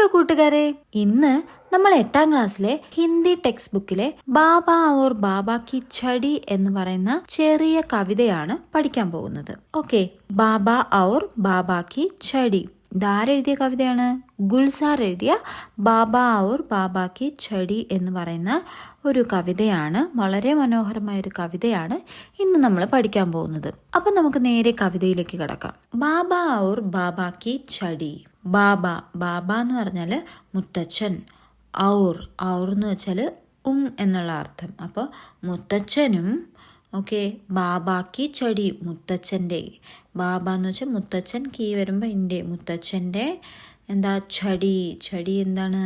Hello കൂട്ടുകാരെ, ഇന്ന് നമ്മൾ 8ാം ക്ലാസ്സിലെ ഹിന്ദി ടെക്സ്റ്റ് ബുക്കിലെ ബാബ ഔർ ബാബ കി ഛടി എന്ന് പറയുന്ന ചെറിയ കവിതയാണ് പഠിക്കാൻ പോകുന്നത്. ഓക്കെ, ബാബ ഔർ ബാബ കി ഛടി ഇതാരെഴുതിയ കവിതയാണ്? ഗുൽസാർ എഴുതിയ ബാബ ഔർ ബാബ കി ഛടി എന്ന് പറയുന്ന ഒരു കവിതയാണ്. വളരെ മനോഹരമായ ഒരു കവിതയാണ് ഇന്ന് നമ്മൾ പഠിക്കാൻ പോകുന്നത്. അപ്പം നമുക്ക് നേരെ കവിതയിലേക്ക് കിടക്കാം. ബാബ ഔർ ബാബ കി ഛടി. ബാബ, ബാബ എന്ന് പറഞ്ഞാൽ മുത്തച്ഛൻ. ഔർ, ഔർ എന്ന് വെച്ചാൽ എന്നുള്ള അർത്ഥം. അപ്പോൾ മുത്തച്ഛനും, ഓക്കെ, ബാബാക്കി ചെടി മുത്തച്ഛൻ്റെ. ബാബ എന്ന് വെച്ചാൽ മുത്തച്ഛൻ, കീ വരുമ്പോൾ ഇൻ്റെ, മുത്തച്ഛൻ്റെ എന്താ ചടി, ചടി എന്താണ്?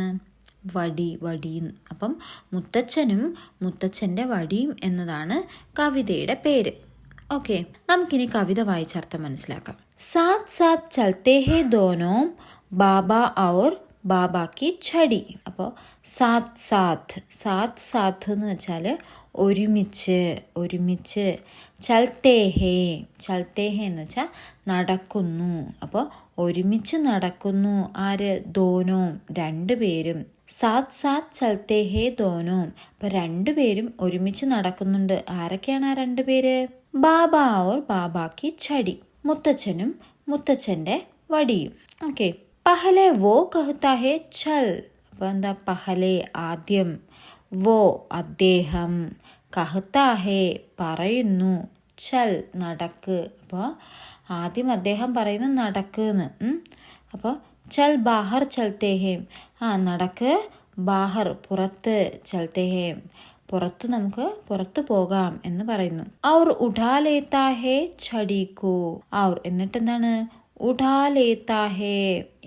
വടി, വടിയും. അപ്പം മുത്തച്ഛനും മുത്തച്ഛൻ്റെ വടിയും എന്നതാണ് കവിതയുടെ പേര്. ഓക്കെ, നമുക്കിനി കവിത വായിച്ചർത്ഥം മനസ്സിലാക്കാം. സാത്ത് സാത്ത് ചലത്തെ ഹേ ദോനോ ബാബ ഔർ ബാബ കി ഛടി. അപ്പോൾ സാത്ത് സാത്ത്, സാത്ത് സാത്ത് എന്ന് വെച്ചാൽ ഒരുമിച്ച്, ഒരുമിച്ച്. ചലത്തെ ഹേ, ചലത്തെ ഹേ എന്ന് വെച്ചാൽ നടക്കുന്നു. അപ്പോൾ ഒരുമിച്ച് നടക്കുന്നു. ആര്? ദോനോം, രണ്ടുപേരും. സാത്ത് സാത്ത് ചലത്തെ ഹേ ദോനോം. അപ്പോൾ രണ്ടുപേരും ഒരുമിച്ച് നടക്കുന്നുണ്ട്. ആരൊക്കെയാണ് ആ രണ്ടുപേര്? ബാബ ഔർ ബാബ കി ഛടി, മുത്തച്ഛനും മുത്തച്ഛൻ്റെ വടിയും. ഓക്കെ, പഹലെ വോ കഹ്താ ഹേ ചൽ. അപ്പോൾ എന്താ? പഹലെ ആദ്യം, വോ അദ്ദേഹം, കഹ്താ ഹേ പറയുന്നു, ചൽ നടക്ക്. അപ്പോൾ ആദ്യം അദ്ദേഹം പറയുന്നത് നടക്ക് എന്ന്. അപ്പോൾ ചൽ ബാഹർ ചലത്തെ ഹേം, നടക്ക്, ബാഹർ പുറത്ത്, ചലത്തെ ഹേം പുറത്ത്, നമുക്ക് പുറത്തു പോകാം എന്ന് പറയുന്നു. Our ഉഠാലേത്താ hey ഛടിക്കോ. ഔർ എന്നിട്ട് എന്താണ്? ഉഠാലേത്താ ഹേ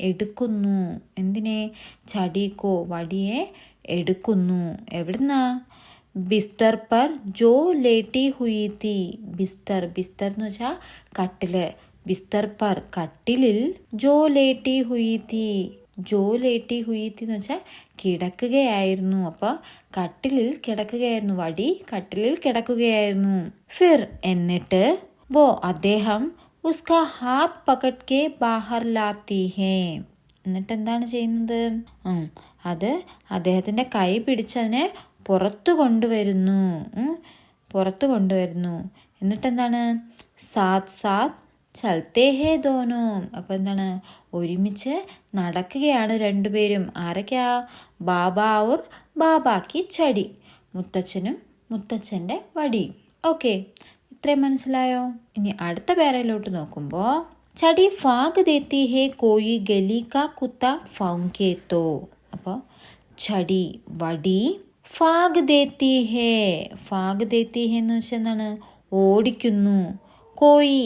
എടുക്കുന്നു. എന്തിനെ? ഛടിക്കോ വടിയെ എടുക്കുന്നു. എവിടുന്നാ? ബിസ്തർ പർ ജോ ലേട്ടി ഹുയി തീ. ബിസ്തർ, ബിസ്തർ എന്ന് വെച്ചാൽ കട്ടില്. ബിസ്തർ പർ കട്ടിലിൽ, ജോ ലേട്ടി ഹുയി തീ, ജോ ലേട്ടി ഹുയി തീ എന്ന് വെച്ചാൽ കിടക്കുകയായിരുന്നു. അപ്പോൾ കട്ടിലിൽ കിടക്കുകയായിരുന്നു, വടി കട്ടിലിൽ കിടക്കുകയായിരുന്നു. ഫിർ എന്നിട്ട്, വോ അദ്ദേഹം, ഉസ്കാ ഹാത്ത് പകട് കെ ബാഹർ ലാത്തി ഹേ. എന്നിട്ട് എന്താണ് ചെയ്യുന്നത്? അത് അദ്ദേഹത്തിൻ്റെ കൈ പിടിച്ചതിനെ പുറത്തു കൊണ്ടുവരുന്നു, പുറത്തു കൊണ്ടുവരുന്നു. എന്നിട്ട് എന്താണ്? സാത്ത് സാത്ത് ചലത്തെ ഹേ ദോനോം. അപ്പോൾ എന്താണ്? ഒരുമിച്ച് നടക്കുകയാണ് രണ്ടുപേരും. ആരൊക്കെയാ? ബാബ ഔർ ബാബ കി ഛടി, മുത്തച്ഛനും മുത്തച്ഛൻ്റെ വടിയും. ഓക്കെ, ഇത്രയും മനസ്സിലായോ? ഇനി അടുത്ത പേരയിലോട്ട് നോക്കുമ്പോൾ, ചടി ഫാഗ് ദേത്തി ഹേ കോയി ഗലി കാ കുത്ത ഫൗങ്കേ തോ. അപ്പോൾ ചടി വടി, ഫാഗ് ദേത്തി ഹേ, ഫാഗ് ദേത്തി ഹേ എന്ന് വെച്ചാൽ എന്താണ്? ഓടിക്കുന്നു. കോയി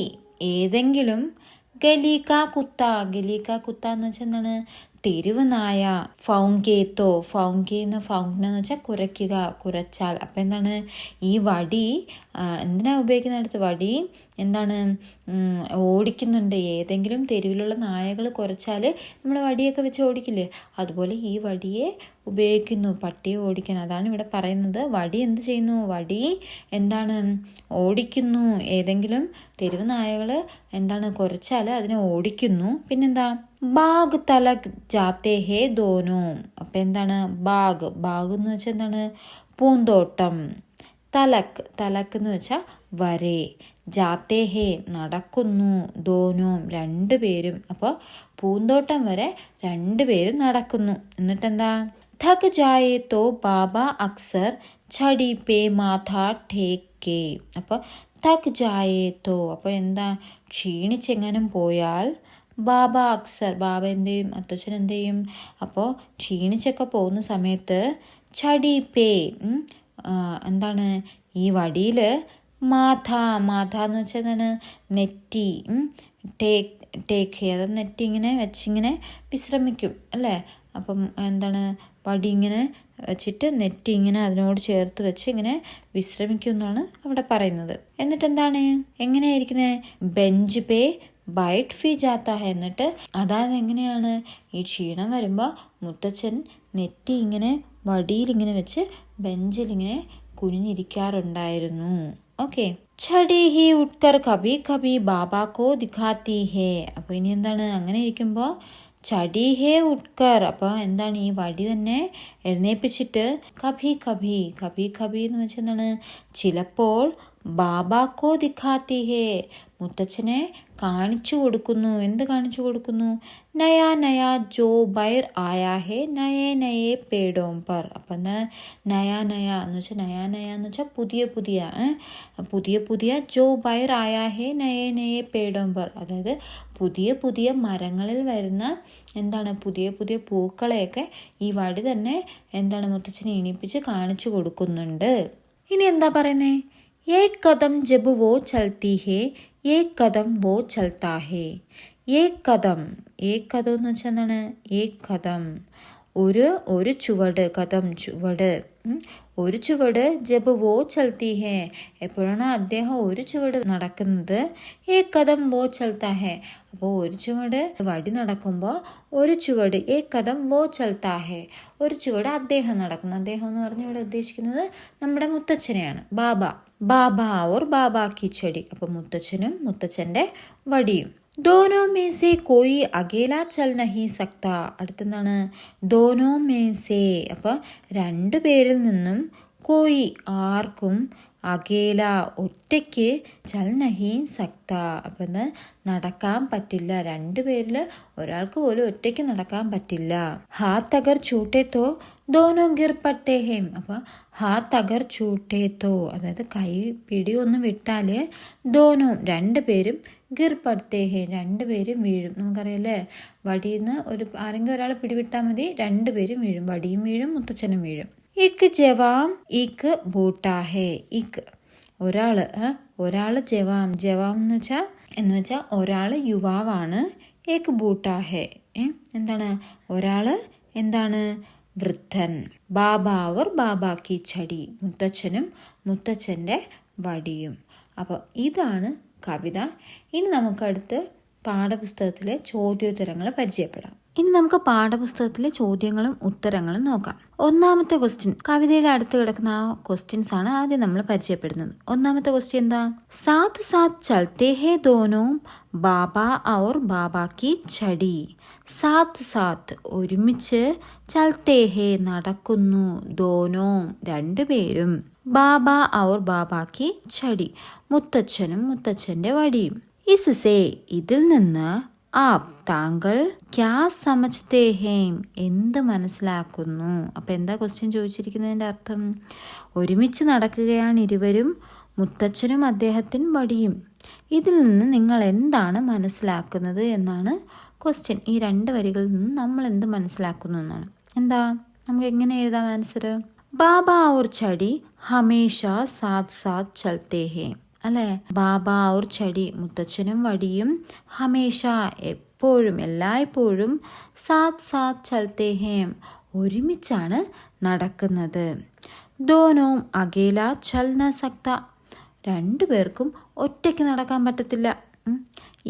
ഏതെങ്കിലും, ഗലീക കുത്ത, ഗലീക കുത്ത എന്ന് വെച്ചാൽ എന്താണ്? തെരുവ് നായ. ഫൗങ്കേത്തോ, ഫൗങ്കേ എന്ന ഫൗങ്ക് എന്ന് വെച്ചാൽ കുരയ്ക്കുക, കുരച്ചാൽ. അപ്പം എന്താണ്? ഈ വടി എന്തിനാ ഉപയോഗിക്കുന്നിടത്ത്? വടി എന്താണ്? ഓടിക്കുന്നുണ്ട്. ഏതെങ്കിലും തെരുവിലുള്ള നായകൾ കുരച്ചാൽ നമ്മൾ വടിയൊക്കെ വെച്ച് ഓടിക്കില്ലേ, അതുപോലെ ഈ വടിയെ ഉപയോഗിക്കുന്നു പട്ടിയെ ഓടിക്കാൻ. അതാണ് ഇവിടെ പറയുന്നത്. വടി എന്ത് ചെയ്യുന്നു? വടി എന്താണ്? ഓടിക്കുന്നു. ഏതെങ്കിലും തെരുവ് നായകൾ എന്താണ്? കുരച്ചാൽ അതിനെ ഓടിക്കുന്നു. പിന്നെന്താ? ബാഗ് തലക് ജാത്തേ ഹേ ദോനോം. അപ്പം എന്താണ്? ബാഗ്, ബാഗ് എന്ന് വെച്ചാൽ എന്താണ്? പൂന്തോട്ടം. തലക്, തലക് എന്ന് വെച്ചാൽ വരെ. ജാത്തേ ഹേ നടക്കുന്നു. ദോനോം രണ്ടുപേരും. അപ്പോൾ പൂന്തോട്ടം വരെ രണ്ടുപേരും നടക്കുന്നു. എന്നിട്ടെന്താ? थक जाए तो बाबा अक्सर छड़ी पे माथा टेक के. അപ്പോൾ थक जाए तो, അപ്പോൾ എന്താ? ക്ഷീണിച്ചെങ്ങാനും പോയാൽ, ബാബ അക്സർ, ബാബ എന്ത് ചെയ്യും? അത്തച്ഛൻ എന്ത് ചെയ്യും? അപ്പോൾ ക്ഷീണിച്ചൊക്കെ പോകുന്ന സമയത്ത്, ഛടി പേ എന്താണ്? ഈ വടിയിൽ, മാഥ, മാഥ എന്ന് വെച്ചാൽ എന്താണ്? നെറ്റി. ടേക്ക്, അത് നെറ്റി ഇങ്ങനെ വെച്ചിങ്ങനെ വിശ്രമിക്കും അല്ലേ? അപ്പം എന്താണ്? വടി ഇങ്ങനെ വെച്ചിട്ട് നെറ്റി ഇങ്ങനെ അതിനോട് ചേർത്ത് വെച്ച് ഇങ്ങനെ വിശ്രമിക്കും എന്നാണ് അവിടെ പറയുന്നത്. എന്നിട്ട് എന്താണ്? എങ്ങനെയായിരിക്കുന്നത്? ബെഞ്ച് പേ ബൈറ്റ് ഫി ജാത്ത. എന്നിട്ട് അതായത് എങ്ങനെയാണ്? ഈ ക്ഷീണം വരുമ്പോൾ മുത്തച്ഛൻ നെറ്റി ഇങ്ങനെ വടിയിലിങ്ങനെ വെച്ച് ബെഞ്ചിലിങ്ങനെ കുനിഞ്ഞിരിക്കാറുണ്ടായിരുന്നു. ഓക്കെ, ഛടി ഹി ഉട്കർ കഭി കഭി ബാബാക്കോ ദിഖാത്തി ഹേ. അപ്പോൾ ഇനി എന്താണ്? അങ്ങനെ ഇരിക്കുമ്പോൾ ചടി ഹേ ഉട്കർ. അപ്പോൾ എന്താണ് ഈ വടി തന്നെ എഴുന്നേപ്പിച്ചിട്ട് കഭി കഭി കഭി കഭി എന്ന് വെച്ചാൽ എന്താണ് ചിലപ്പോൾ ബാബാക്കോ ദിഖാത്തി ഹേ മുത്തച്ഛനെ കാണിച്ചു കൊടുക്കുന്നു. എന്ത് കാണിച്ചു കൊടുക്കുന്നു? നയാ നയാ ജോ ബൈർ ആയാ ഹേ നയേ നയേ പേടോം പർ. അപ്പം എന്താണ് നയാ നയാ എന്ന് വെച്ചാൽ നയാ നയാ എന്ന് വെച്ചാൽ പുതിയ പുതിയ പുതിയ പുതിയ ജോ ബൈർ ആയാ ഹേ നയേ നയേ പേടോം പർ. അതായത് പുതിയ പുതിയ മരങ്ങളിൽ വരുന്ന എന്താണ് പുതിയ പുതിയ പൂക്കളെയൊക്കെ ഈ വടി തന്നെ എന്താണ് മുത്തച്ഛനെ എണീപ്പിച്ച് കാണിച്ചു കൊടുക്കുന്നുണ്ട്. ഇനി എന്താ പറയുന്നേ? एक कदम जब वो चलती है एक कदम वो चलता है. एक कदम എന്ന് വെച്ചാൽ എന്താണ്? एक कदम ഒരു ചുവട്, കദം ചുവട്, ഒരു ചുവട്. ജബ് വോ ചൽത്തി ഹേ എപ്പോഴാണ് അദ്ദേഹം ഒരു ചുവട് നടക്കുന്നത്? ഏക് കദം വോ ചൽത്താ ഹേ. അപ്പോൾ ഒരു ചുവട് വടി നടക്കുമ്പോൾ ഒരു ചുവട് ഏക് കദം വോ ചൽത്താ ഹേ ഒരു ചുവട് അദ്ദേഹം നടക്കുന്നു. അദ്ദേഹം എന്ന് പറഞ്ഞ് ഇവിടെ ഉദ്ദേശിക്കുന്നത് നമ്മുടെ മുത്തച്ഛനെയാണ്. ബാബ ഓർ ബാബാ കി ചടി. അപ്പോൾ മുത്തച്ഛനും മുത്തച്ഛൻ്റെ വടിയും. ദോനോ മേ സേ കോയി അകേല ചൽ നഹി സക്ത. അടുത്തെന്താണ്? ദോനോ മേ സേ. അപ്പോൾ രണ്ടു പേരിൽ നിന്നും കോയി ആർക്കും അകേല ഒറ്റയ്ക്ക് ചൽ നഹി സക്ത. അപ്പം എന്ത് നടക്കാൻ പറ്റില്ല. രണ്ടുപേരിൽ ഒരാൾക്ക് പോലും ഒറ്റയ്ക്ക് നടക്കാൻ പറ്റില്ല. ഹാത്ത് അഗർ ചൂട്ടേത്തോ ദോനോ ഗിർ പട്ടേ ഹേം. അപ്പോൾ ഹാത്ത് അഗർ ചൂട്ടേത്തോ അതായത് കൈ പിടി ഒന്ന് വിട്ടാല് ദോനോ രണ്ടുപേരും ഗിർ പടുത്തേ ഹേ രണ്ടുപേരും വീഴും. നമുക്കറിയാലേ വടിയിൽ നിന്ന് ആരെങ്കിലും ഒരാൾ പിടിവിട്ടാൽ മതി രണ്ടുപേരും വീഴും. വടിയും വീഴും മുത്തച്ഛനും വീഴും. ഇക്ക് ജവാം ഇക്ക് ബൂട്ടാ ഹേ. ഇക്ക് ഒരാള് ജവാം എന്ന് വെച്ചാൽ ഒരാൾ യുവാവാണ്. ഏക്ക് ബൂട്ടാ ഹേ എന്താണ്? ഒരാള് എന്താണ്? വൃദ്ധൻ. ബാബാ ഓർ ബാബാ കി ചടി മുത്തച്ഛനും മുത്തച്ഛൻ്റെ വടിയും. അപ്പോൾ ഇതാണ് കവിത. ഇനി നമുക്കടുത്ത് പാഠപുസ്തകത്തിലെ ചോദ്യോത്തരങ്ങൾ പരിചയപ്പെടാം. ഇനി നമുക്ക് പാഠപുസ്തകത്തിലെ ചോദ്യങ്ങളും ഉത്തരങ്ങളും നോക്കാം. ഒന്നാമത്തെ ക്വസ്റ്റ്യൻ കവിതയുടെ അടുത്ത് കിടക്കുന്ന ആ ക്വസ്റ്റ്യൻസ് ആണ് ആദ്യം നമ്മൾ പരിചയപ്പെടുന്നത്. ഒന്നാമത്തെ ക്വസ്റ്റ്യൻ എന്താ? സാത്ത് സാത്ത് ചൽത്തേ ഹേ ദോനോ ബാബാ ഔർ ബാബാ കി ചടി. സാത്ത് സാത്ത് ഒരുമിച്ച്, ചൽത്തേ ഹേ നടക്കുന്നു, ദോനോ രണ്ടുപേരും, ബാബാ ഔർ ബാബാ കി ചടി മുത്തച്ഛനും മുത്തച്ഛൻ്റെ വടിയും. ഇസ്സേ ഇതിൽ നിന്ന് ആപ് താങ്കൾ ക്യാ സമജ്തേ ഹേം എന്ത് മനസ്സിലാക്കുന്നു. അപ്പം എന്താ ക്വസ്റ്റ്യൻ ചോദിച്ചിരിക്കുന്നതിൻ്റെ അർത്ഥം? ഒരുമിച്ച് നടക്കുകയാണ് ഇരുവരും, മുത്തച്ഛനും അദ്ദേഹത്തിനും വടിയും. ഇതിൽ നിന്ന് നിങ്ങൾ എന്താണ് മനസ്സിലാക്കുന്നത് എന്നാണ് ക്വസ്റ്റ്യൻ. ഈ രണ്ട് വരികളിൽ നിന്ന് നമ്മൾ എന്ത് മനസ്സിലാക്കുന്നു എന്നാണ്. എന്താ നമുക്ക് എങ്ങനെ എഴുതാം ആൻസർ? ബാബാ ഔർ ചടി ഹമേഷ സാത്ത് സാത്ത് ചൽത്തേ ഹേ അല്ലേ? ബാബാ ഔർ ചടി മുത്തച്ഛനും വടിയും, ഹമേഷ എപ്പോഴും എല്ലായ്പ്പോഴും, സാത്ത് സാത്ത് ചൽത്തേ ഹേം ഒരുമിച്ചാണ് നടക്കുന്നത്. ദോനോം അകേല ചൽ ന സക്ത രണ്ടുപേർക്കും ഒറ്റയ്ക്ക് നടക്കാൻ പറ്റത്തില്ല.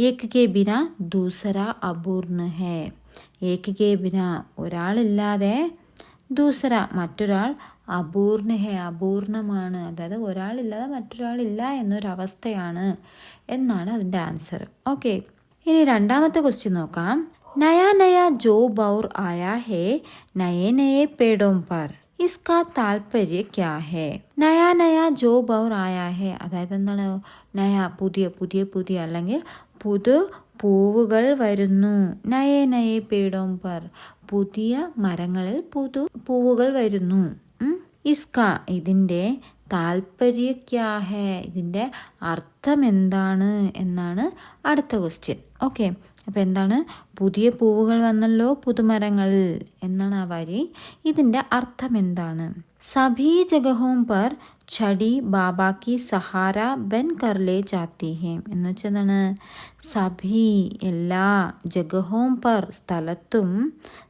ഏക് കെ ബിന ദൂസര അപൂർണ ഹേ. ഏക് കെ ബിന ഒരാളില്ലാതെ, ദൂസര മറ്റൊരാൾ, അപൂർണ ഹേ അപൂർണമാണ്. അതായത് ഒരാളില്ലാതെ മറ്റൊരാളില്ല എന്നൊരവസ്ഥയാണ് എന്നാണ് അതിൻ്റെ ആൻസർ. ഓക്കെ, ഇനി രണ്ടാമത്തെ ക്വസ്റ്റ്യൻ നോക്കാം. നയാ നയാ ജോ ബൗർ ആയാ ഹേ നയേ നയേ പേടോം പർ ഇസ്കാ താൽപര്യ ക്യാ ഹേ. നയാ നയാ ജോ ബൗർ ആയാ ഹേ അതായത് എന്താണ്? നയാ പുതിയ പുതിയ പുതിയ അല്ലെങ്കിൽ പുതു പൂവുകൾ വരുന്നു. നയേ നയേ പേടോം പർ പുതിയ മരങ്ങളിൽ പുതു പൂവുകൾ വരുന്നു. ഇസ്ക ഇതിൻ്റെ, താൽപര്യ ക്യാ ഹേ ഇതിൻ്റെ അർത്ഥം എന്താണ് എന്നാണ് അടുത്ത ക്വസ്റ്റ്യൻ. ഓക്കെ, അപ്പം എന്താണ്? പുതിയ പൂവുകൾ വന്നല്ലോ പുതുമരങ്ങളിൽ എന്നാണ് ആ വരി. ഇതിൻ്റെ അർത്ഥം എന്താണ്? സഭി ജഗഹോം പർ ചടി ബാബാ കി സഹാര ബൻ കർലേ ജാത്തി ഹേ എന്ന് വെച്ചാൽ എന്താണ്? സഭി എല്ലാ, ജഗഹോം പർ സ്ഥലത്തും,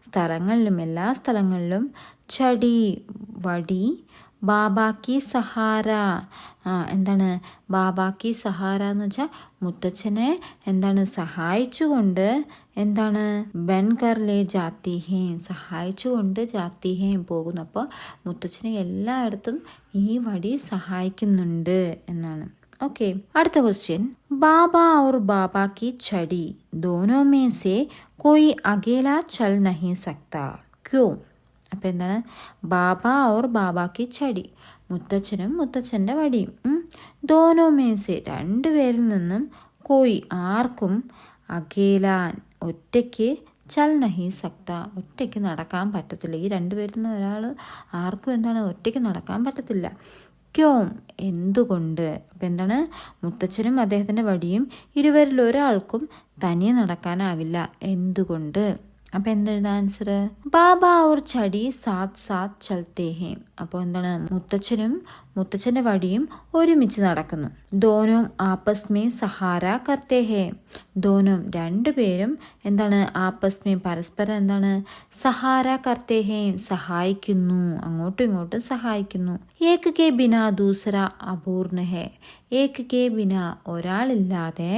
സ്ഥലങ്ങളിലും എല്ലാ സ്ഥലങ്ങളിലും, ചടി വടി, ബാബാക്കി സഹാര എന്താണ്? ബാബാക്കി സഹാര എന്ന് വെച്ചാൽ മുത്തച്ഛനെ എന്താണ് സഹായിച്ചുകൊണ്ട്, എന്താണ്? ബൻ കർലേ ജാത്തി ഹേ സഹായിച്ചുകൊണ്ട് ജാത്തി ഹേ പോകുന്നു. അപ്പോൾ മുത്തച്ഛനെ എല്ലായിടത്തും ഈ വടി സഹായിക്കുന്നുണ്ട് എന്നാണ്. ഓക്കെ, അടുത്ത ക്വസ്റ്റ്യൻ. ബാബ और बाबा की छड़ी दोनों में से कोई अकेला चल नहीं सकता क्यों? അപ്പം എന്താണ്? ബാബ और बाबा की छड़ी, മുത്തച്ഛനും മുത്തച്ഛൻ്റെ വടിയും. ദോനോ മേസെ, രണ്ടുപേരിൽ നിന്നും, കോയി ആർക്കും, അകേലാൻ ഒറ്റയ്ക്ക്, ചൽ നഹി സക്ത ഒറ്റയ്ക്ക് നടക്കാൻ പറ്റത്തില്ല. ഈ രണ്ടുപേരിൽ നിന്ന് ഒരാൾ ആർക്കും എന്താണ് ഒറ്റയ്ക്ക് നടക്കാൻ പറ്റത്തില്ല. ക്യോം, എന്തുകൊണ്ട്? അപ്പം എന്താണ്? മുത്തച്ഛനും അദ്ദേഹത്തിൻ്റെ വടിയും ഇരുവരിൽ ഒരാൾക്കും തനിയെ നടക്കാനാവില്ല. എന്തുകൊണ്ട്? അപ്പം എന്താണ് ആൻസർ? ബാബ और छड़ी साथ साथ चलते हैं. അപ്പോൾ എന്താണ്? മുത്തച്ഛനും മുത്തച്ഛൻ്റെ വടിയും ഒരുമിച്ച് നടക്കുന്നു. ദോനോം ആപ്പസ് മേ സഹാര കർത്തേ ഹേ. ദോനോം രണ്ടുപേരും എന്താണ്? ആപ്പസ് മേ പരസ്പരം എന്താണ്? സഹാര കർത്തേ ഹേ സഹായിക്കുന്നു, അങ്ങോട്ടും ഇങ്ങോട്ടും സഹായിക്കുന്നു. ഏക് കെ ബിനാ ദൂസര അപൂർണ ഹേ. ഏക് കെ ബിന ഒരാളില്ലാതെ,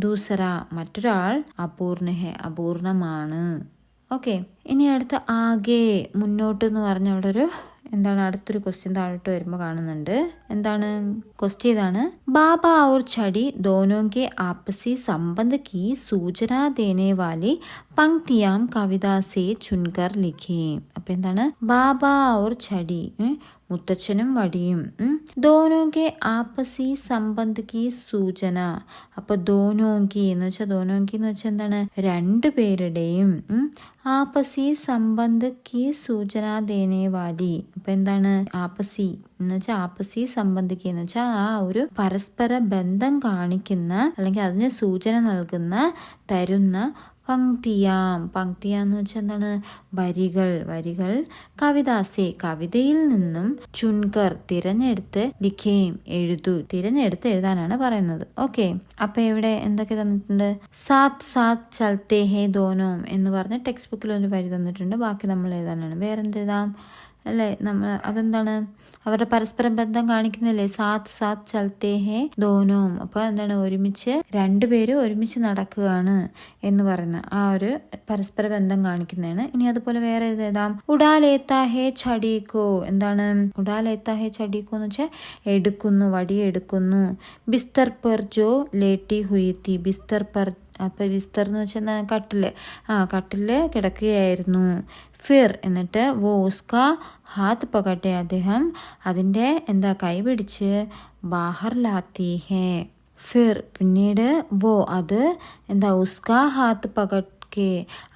ദൂസര മറ്റൊരാൾ, അപൂർണ ഹേ അപൂർണമാണ്. ഓക്കെ, ഇനി അടുത്ത ആകെ മുന്നോട്ട് എന്ന് പറഞ്ഞ അവിടെ ഒരു എന്താണ് അടുത്തൊരു ക്വസ്റ്റ്യൻ താഴോട്ട് വരുമ്പോൾ കാണുന്നുണ്ട്. എന്താണ് ക്വസ്റ്റ്യൻ? ഇതാണ്. ബാബ और छड़ी दोनों के आपसी संबंध की सूचना देने वाली पंक्तियां कविता से चुनकर लिखिए. അപ്പം എന്താണ്? ബാബ और छड़ी, മുത്തച്ഛനും വടിയും, ദോനോങ്കി ആപ്പസി സംബന്ധി സൂചന. അപ്പൊ ദോനോങ്കി എന്ന് വെച്ചാൽ എന്താണ്? രണ്ടുപേരുടെയും ആപ്പസി സംബന്ധി സൂചന ദേനെ വാലി. അപ്പൊ എന്താണ്? ആപ്പസി എന്ന് വെച്ചാൽ ആപ്പസി സംബന്ധിക്കുക എന്ന് വെച്ചാൽ ആ ഒരു പരസ്പര ബന്ധം കാണിക്കുന്ന അല്ലെങ്കിൽ അതിന് സൂചന നൽകുന്ന, തരുന്ന പങ്ക്തിയാം. പങ്ക്തിയാന്ന് വെച്ചാൽ എന്താണ്? വരികൾ. കവിതാസെ കവിതയിൽ നിന്നും, ചുൻകർ തിരഞ്ഞെടുത്ത്, ലിഖേം തിരഞ്ഞെടുത്ത് എഴുതാനാണ് പറയുന്നത്. ഓക്കെ, അപ്പൊ ഇവിടെ എന്തൊക്കെ തന്നിട്ടുണ്ട്? സാത്ത് സാത്ത് ചൽത്തേ ഹേ ദോനോം എന്ന് പറഞ്ഞ ടെക്സ്റ്റ് ബുക്കിൽ ഒരു വരി തന്നിട്ടുണ്ട്. ബാക്കി നമ്മൾ എഴുതാനാണ്. വേറെന്തെഴുതാം അല്ലേ? നമ്മൾ അതെന്താണ്? അവരുടെ പരസ്പര ബന്ധം കാണിക്കുന്നില്ലേ? സാത്ത് സാത്ത് ചൽത്തേ ഹേ ദോനോം. അപ്പൊ എന്താണ്? രണ്ടുപേരും ഒരുമിച്ച് നടക്കുകയാണ് എന്ന് പറയുന്ന ആ ഒരു പരസ്പര ബന്ധം കാണിക്കുന്നതാണ്. ഇനി അതുപോലെ വേറെ എഴുതാം. ഉഡാലേത്താ ഹേ ചടീക്കോ. എന്താണ് ഉഡാലേത്താ ഹേ ചടീക്കോ എന്ന് വെച്ചാൽ എടുക്കുന്നു, വടി എടുക്കുന്നു. ബിസ്തർ പെർ ജോ ലേട്ടി ഹുയിത്തി. ബിസ്തർ പെർ, അപ്പൊ ബിസ്തർ എന്ന് വെച്ചാൽ കട്ടില് കിടക്കുകയായിരുന്നു. ഫിർ എന്നിട്ട് വോ ഉസ്കാ ഹാത്ത് പകട്ടെ, അദ്ദേഹം അതിൻ്റെ കൈ പിടിച്ച്, ബാഹർ ലാത്തി ഹേ. ഫിർ പിന്നീട്, വോ അത് ഉസ്കാ ഹാത്ത് പകട്ടെ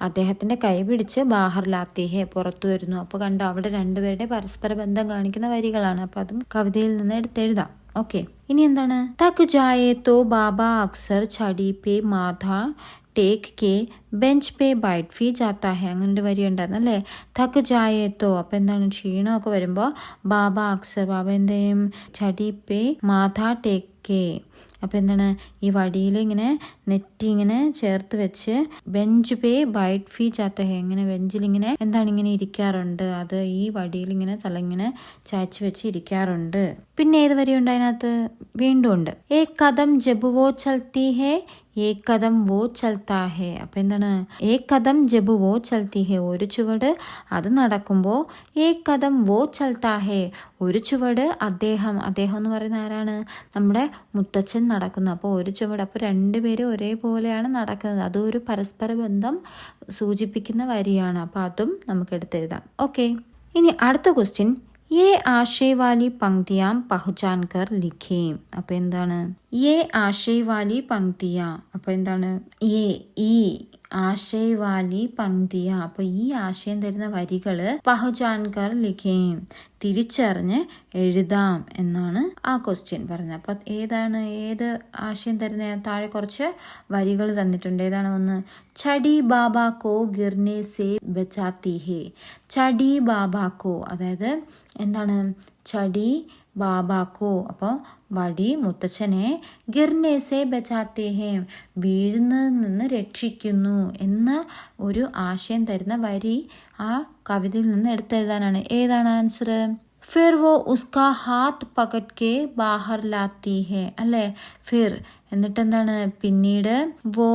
അദ്ദേഹത്തിന്റെ കൈ പിടിച്ച്, ബാഹർ ലാത്തി ഹേ പുറത്തു വരുന്നു. അപ്പോൾ കണ്ടോ, അവിടെ രണ്ടുപേരുടെ പരസ്പര ബന്ധം കാണിക്കുന്ന വരികളാണ്. അപ്പൊ അതും കവിതയിൽ നിന്ന് എടുത്തെഴുതാം. ഓക്കെ, ഇനി എന്താണ്? തക് ജായേ തോ ബാബ അക്സർ ഛടി പേ മാഥാ ടേക്ക് കെ ബെഞ്ച് പേ ബൈറ്റ് ഫീ ജാത്താ ഹെ. അങ്ങനെ വരി ഉണ്ടായിരുന്നു അല്ലേ? തക് ജായേത്തോ, അപ്പം എന്താണ്? ക്ഷീണമൊക്കെ വരുമ്പോൾ ബാബ അക്സർ, ബാബ എന്ത് ചെയ്യും? ചടി പേ മാഥാ ടേക്ക് കെ. അപ്പം എന്താണ്? ഈ വടിയിൽ ഇങ്ങനെ നെറ്റി ഇങ്ങനെ ചേർത്ത് വെച്ച്, ബെഞ്ച് പേ ബൈറ്റ് ഫീ ജാത്ത ഹെ, ഇങ്ങനെ ബെഞ്ചിൽ ഇങ്ങനെ ഇങ്ങനെ ഇരിക്കാറുണ്ട്. അത് ഈ വടിയിൽ ഇങ്ങനെ തല ഇങ്ങനെ ചായച്ച് വെച്ച് ഇരിക്കാറുണ്ട്. പിന്നെ ഏത് വരിയുണ്ട് അതിനകത്ത്? വീണ്ടും ഉണ്ട്. ഏ കദം ജബ് വോ ചൽത്തി ഹേ ഏക് കദം വോ ചൽത്താ ഹേ. അപ്പം എന്താണ്? ഏക് കദം ജബ് വോ ചൽത്തി ഹേ, ഒരു ചുവട് അത് നടക്കുമ്പോൾ, ഏക് കദം വോ ചൽത്താ ഹേ ഒരു ചുവട് അദ്ദേഹം എന്ന് പറയുന്ന ആരാണ്? നമ്മുടെ മുത്തച്ഛൻ നടക്കുന്നു. അപ്പോൾ ഒരു ചുവട്, അപ്പോൾ രണ്ടുപേരും ഒരേപോലെയാണ് നടക്കുന്നത്. അതും ഒരു പരസ്പര ബന്ധം സൂചിപ്പിക്കുന്ന വരിയാണ്. അപ്പോൾ അതും നമുക്ക് എടുത്തെഴുതാം. ഓക്കെ, ഇനി അടുത്ത ക്വസ്റ്റ്യൻ. ये आशय वाली पंक्तियां पहचान कर लिखें. അപ്പം എന്താണ്? ये आशय वाली पंक्तियां, അപ്പം എന്താണ്? ഈ ആശയ വാലി പങ്ക്തിയ, അപ്പൊ ഈ ആശയം തരുന്ന വരികള് പഹചാൻകർ ലിഖേം തിരിച്ചറിഞ്ഞ് എഴുതാം എന്നാണ് ആ ക്വസ്റ്റ്യൻ പറഞ്ഞത്. അപ്പൊ ഏത് ആശയം തരുന്ന? താഴെ കുറച്ച് വരികൾ തന്നിട്ടുണ്ട്. ഏതാണ്? ഒന്ന്, ചടി ബാബാക്കോ ഗിർനെ സേ ബച്ചാത്തി ഹേ. ചടി ബാബാക്കോ, അതായത് എന്താണ്? ചടി ബാബാക്കോ, അപ്പോൾ വടി മുത്തച്ഛനെ, ഗിർനേസെ ബച്ചാത്തേ ഹേ വീഴുന്നതിൽ നിന്ന് രക്ഷിക്കുന്നു എന്ന ഒരു ആശയം തരുന്ന വരി ആ കവിതയിൽ നിന്ന് എടുത്തെഴുതാനാണ്. ഏതാണ് ആൻസർ? ഫിർ വോ ഉസ്കാ ഹാത്ത് പകട് കെ ബാഹർ ലാത്തി ഹേ അല്ലേ? ഫിർ എന്നിട്ട് എന്താണ്? പിന്നീട് വോ